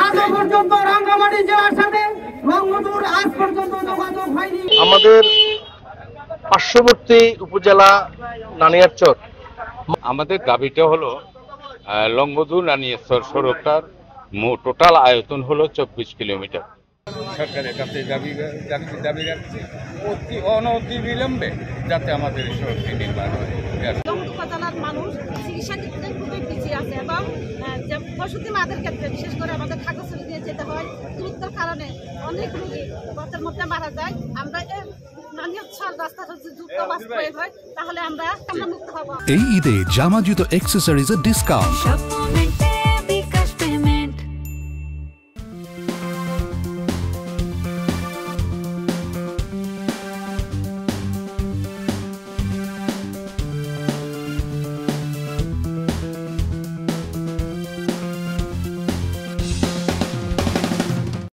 আজও পর্যন্ত রাঙ্গামাটি জেলার সাথে লংগদুর আজ পর্যন্ত যোগাযোগ হয়নি। আমাদের পার্শ্ববর্তী উপজেলা নানিয়ারচর, আমাদের দাবিটা হলো লংগদু নানিয়ারচর সড়কটার টোটাল আয়তন হলো 24 কিলোমিটার। সরকারের কাছে দাবি রাখছি অনতি বিলম্বে যাতে আমাদের এই সড়কটি নির্মাণ হয়। লংগদু উপজেলার মানুষ চিকিৎসা ক্ষেত্রে খুবই পিছিয়ে আছে এবং প্রসূতি মাদের ক্ষেত্রে বিশেষ করে আমাদের খাগড়াছড়ি দিয়ে যেতে হয়। দ্রুতর কারণে অনেক রোগী পথের মধ্যে মারা যায়। আমরা রাস্তাটা যদি দ্রুত বাস্তবায়ন হয় তাহলে আমরা মুক্ত হব। এই ঈদে জামা জুতো অ্যাক্সেসরিজের ডিসকাউন্ট।